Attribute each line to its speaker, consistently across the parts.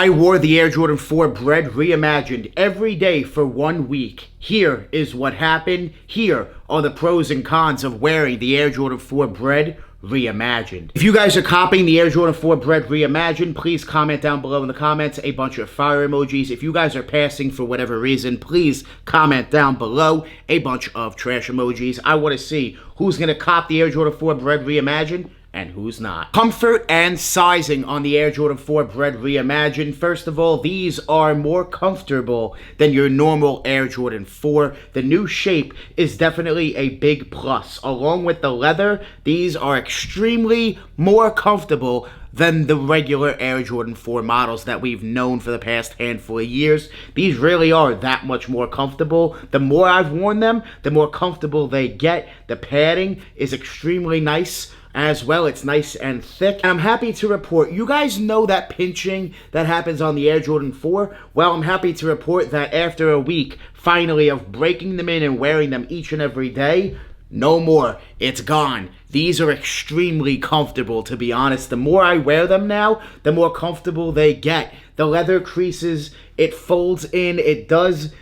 Speaker 1: I wore the Air Jordan 4 BRED Reimagined every day for 1 week. Here is what happened. Here are the pros and cons of wearing the Air Jordan 4 BRED Reimagined. If you guys are copying the Air Jordan 4 BRED Reimagined, please comment down below in the comments a bunch of fire emojis. If you guys are passing for whatever reason, please comment down below a bunch of trash emojis. I want to see who's going to cop the Air Jordan 4 BRED Reimagined and who's not. Comfort and sizing on the Air Jordan 4 BRED Reimagined. First of all, these are more comfortable than your normal Air Jordan 4. The new shape is definitely a big plus. Along with the leather, these are extremely more comfortable than the regular Air Jordan 4 models that we've known for the past handful of years. These really are that much more comfortable. The more I've worn them, the more comfortable they get. The padding is extremely nice as well. It's nice and thick. And I'm happy to report, you guys know that pinching that happens on the Air Jordan 4? Well, I'm happy to report that after a week, finally, of breaking them in and wearing them each and every day, no more. It's gone. These are extremely comfortable, to be honest. The more I wear them now, the more comfortable they get. The leather creases, it folds in, it does,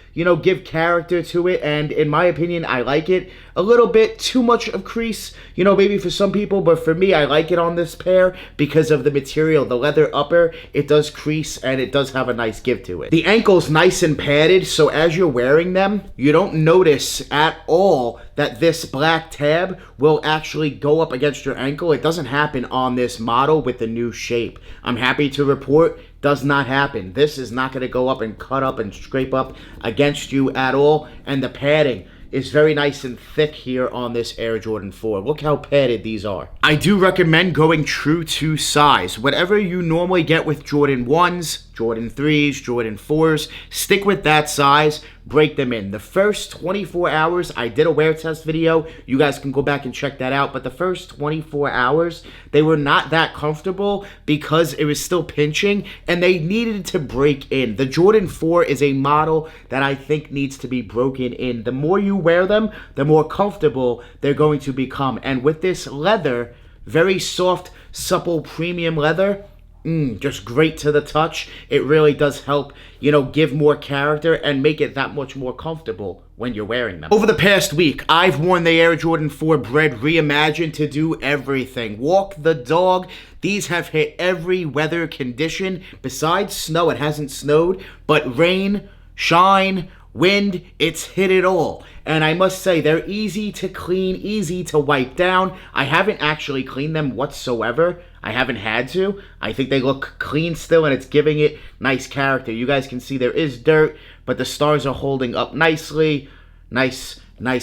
Speaker 1: give character to it, and in my opinion, I like it. A little bit too much of crease, maybe for some people, but for me, I like it on this pair because of the material. The leather upper, it does crease, and it does have a nice give to it. The ankle's nice and padded, so as you're wearing them, you don't notice at all that this black tab will actually go up against your ankle. It doesn't happen on this model with the new shape. I'm happy to report, does not happen. This is not going to go up and cut up and scrape up against you at all. And the padding is very nice and thick here on this Air Jordan 4. Look how padded these are. I do recommend going true to size. Whatever you normally get with Jordan 1s, Jordan 3s, Jordan 4s, stick with that size, break them in. The first 24 hours, I did a wear test video. You guys can go back and check that out. But the first 24 hours, they were not that comfortable because it was still pinching and they needed to break in. The Jordan 4 is a model that I think needs to be broken in. The more you wear them, the more comfortable they're going to become. And with this leather, very soft, supple, premium leather, just great to the touch. It really does help, give more character and make it that much more comfortable when you're wearing them. Over the past week, I've worn the Air Jordan 4 BRED Reimagined to do everything. Walk the dog. These have hit every weather condition. Besides snow, it hasn't snowed, but rain, shine, wind, it's hit it all. And I must say, they're easy to clean, easy to wipe down. I haven't actually cleaned them whatsoever. I haven't had to. I think they look clean still, and it's giving it nice character. You guys can see there is dirt, but the stars are holding up nicely. Nice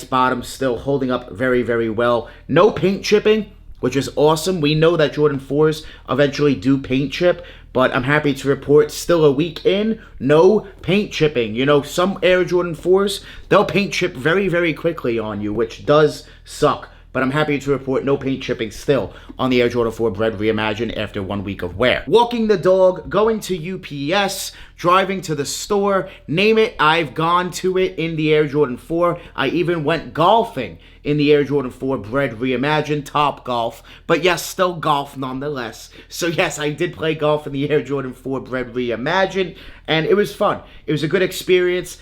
Speaker 1: bottom still holding up very, very well. No paint chipping, which is awesome. We know that Jordan 4s eventually do paint chip, but I'm happy to report still a week in, no paint chipping. Some Air Jordan 4s, they'll paint chip very, very quickly on you, which does suck. But I'm happy to report no paint chipping still on the Air Jordan 4 BRED Reimagined after 1 week of wear. Walking the dog, going to UPS, driving to the store, name it, I've gone to it in the Air Jordan 4. I even went golfing in the Air Jordan 4 BRED Reimagined, Top Golf, but yes, still golf nonetheless. So yes, I did play golf in the Air Jordan 4 BRED Reimagined, and it was fun. It was a good experience,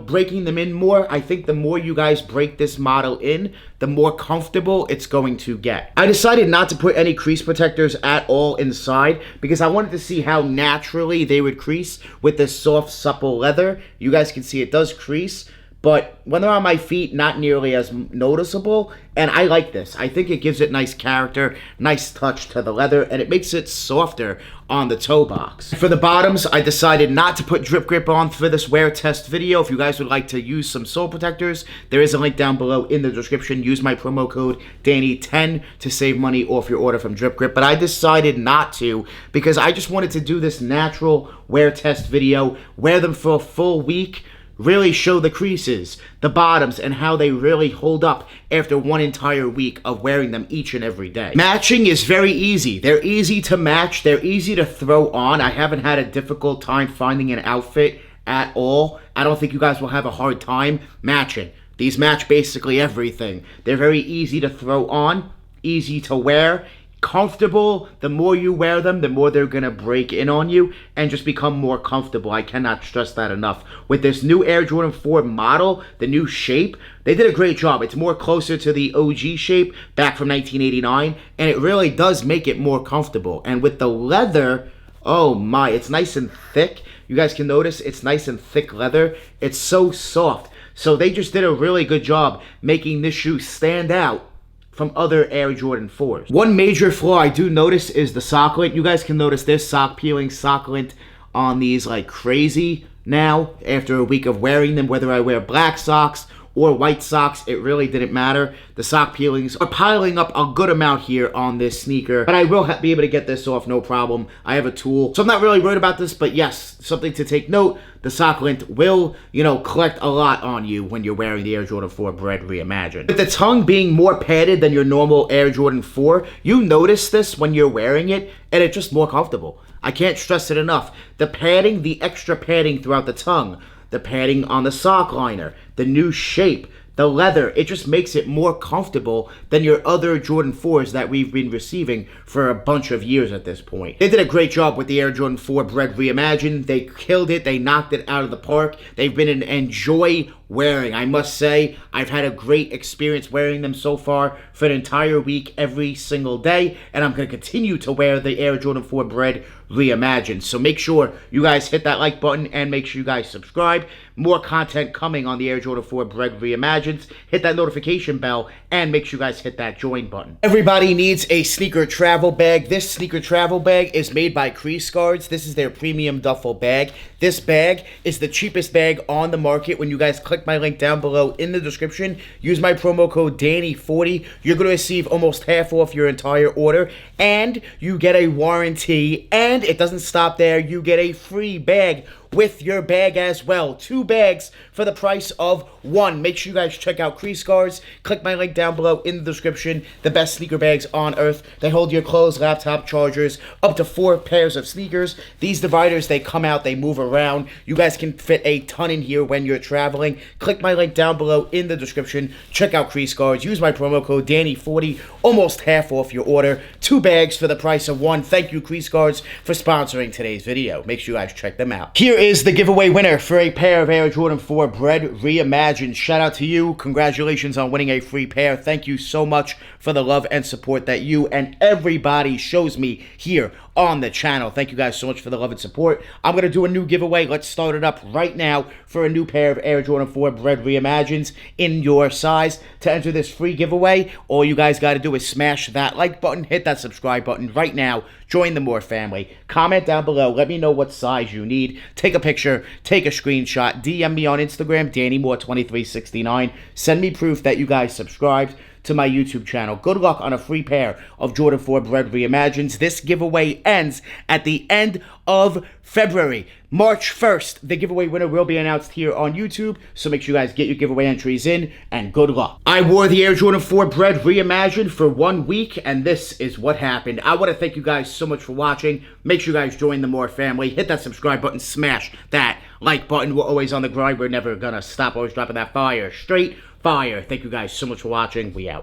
Speaker 1: breaking them in more. I think the more you guys break this model in, the more comfortable it's going to get. I decided not to put any crease protectors at all inside because I wanted to see how naturally they would crease with this soft, supple leather. You guys can see it does crease, but when they're on my feet, not nearly as noticeable, and I like this. I think it gives it nice character, nice touch to the leather, and it makes it softer on the toe box. For the bottoms, I decided not to put drip grip on for this wear test video. If you guys would like to use some sole protectors, there is a link down below in the description. Use my promo code Danny10 to save money off your order from Drip Grip, but I decided not to because I just wanted to do this natural wear test video, wear them for a full week, really show the creases, the bottoms, and how they really hold up after one entire week of wearing them each and every day. Matching is very easy. They're easy to match. They're easy to throw on. I haven't had a difficult time finding an outfit at all. I don't think you guys will have a hard time matching. These match basically everything. They're very easy to throw on, easy to wear, comfortable. The more you wear them, the more they're gonna break in on you and just become more comfortable. I cannot stress that enough. With this new Air Jordan 4 model, the new shape, they did a great job. It's more closer to the OG shape back from 1989, and it really does make it more comfortable. And with the leather, oh my, it's nice and thick. You guys can notice it's nice and thick leather. It's so soft. So they just did a really good job making this shoe stand out from other Air Jordan 4s. One major flaw I do notice is the sock lint. You guys can notice this sock peeling, sock lint on these like crazy now after a week of wearing them. Whether I wear black socks or white socks, it really didn't matter. The sock peelings are piling up a good amount here on this sneaker, but I will be able to get this off no problem. I have a tool, so I'm not really worried about this, but yes, something to take note, the sock lint will, collect a lot on you when you're wearing the Air Jordan 4 BRED Reimagined. With the tongue being more padded than your normal Air Jordan 4, you notice this when you're wearing it, and it's just more comfortable. I can't stress it enough. The padding, the extra padding throughout the tongue, the padding on the sock liner, the new shape, the leather, it just makes it more comfortable than your other Jordan 4s that we've been receiving for a bunch of years at this point. They did a great job with the Air Jordan 4 BRED Reimagined. They killed it. They knocked it out of the park. They've been an enjoy wearing. I must say, I've had a great experience wearing them so far for an entire week, every single day, and I'm going to continue to wear the Air Jordan 4 BRED Reimagined. So make sure you guys hit that like button and make sure you guys subscribe. More content coming on the Air Jordan 4 BRED Reimagined. Hit that notification bell and make sure you guys hit that join button. Everybody needs a sneaker travel bag. This sneaker travel bag is made by Crease Guards. This is their premium duffel bag. This bag is the cheapest bag on the market. When you guys click my link down below in the description, use my promo code Danny40. You're going to receive almost half off your entire order, and you get a warranty, and it doesn't stop there. You get a free bag with your bag as well. 2 bags for the price of 1. Make sure you guys check out Crease Guards. Click my link down below in the description. The best sneaker bags on earth. They hold your clothes, laptop, chargers, up to 4 pairs of sneakers. These dividers, they come out, they move around. You guys can fit a ton in here when you're traveling. Click my link down below in the description. Check out Crease Guards. Use my promo code Danny40. Almost half off your order. 2 bags for the price of 1. Thank you, Crease Guards, for sponsoring today's video. Make sure you guys check them out. Here is the giveaway winner for a pair of Air Jordan 4 BRED Reimagined. Shout out to you. Congratulations on winning a free pair. Thank you so much for the love and support that you and everybody shows me here on the channel. Thank you guys so much for the love and support. I'm going to do a new giveaway. Let's start it up right now for a new pair of Air Jordan 4 BRED Reimagined in your size. To enter this free giveaway, all you guys got to do is smash that like button, hit that subscribe button right now, join the More family, comment down below, let me know what size you need, take a picture, take a screenshot, DM me on Instagram, DannyMoore2369, send me proof that you guys subscribed to my YouTube channel. Good luck on a free pair of Jordan 4 BRED Reimagined. This giveaway ends at the end of February. March 1st, the giveaway winner will be announced here on YouTube, so make sure you guys get your giveaway entries in, and good luck. I wore the Air Jordan 4 BRED Reimagined for 1 week, and this is what happened. I want to thank you guys so much for watching. Make sure you guys join the More family. Hit that subscribe button, smash that like button. We're always on the grind. We're never gonna stop. Always dropping that fire. Straight fire. Thank you guys so much for watching. We out.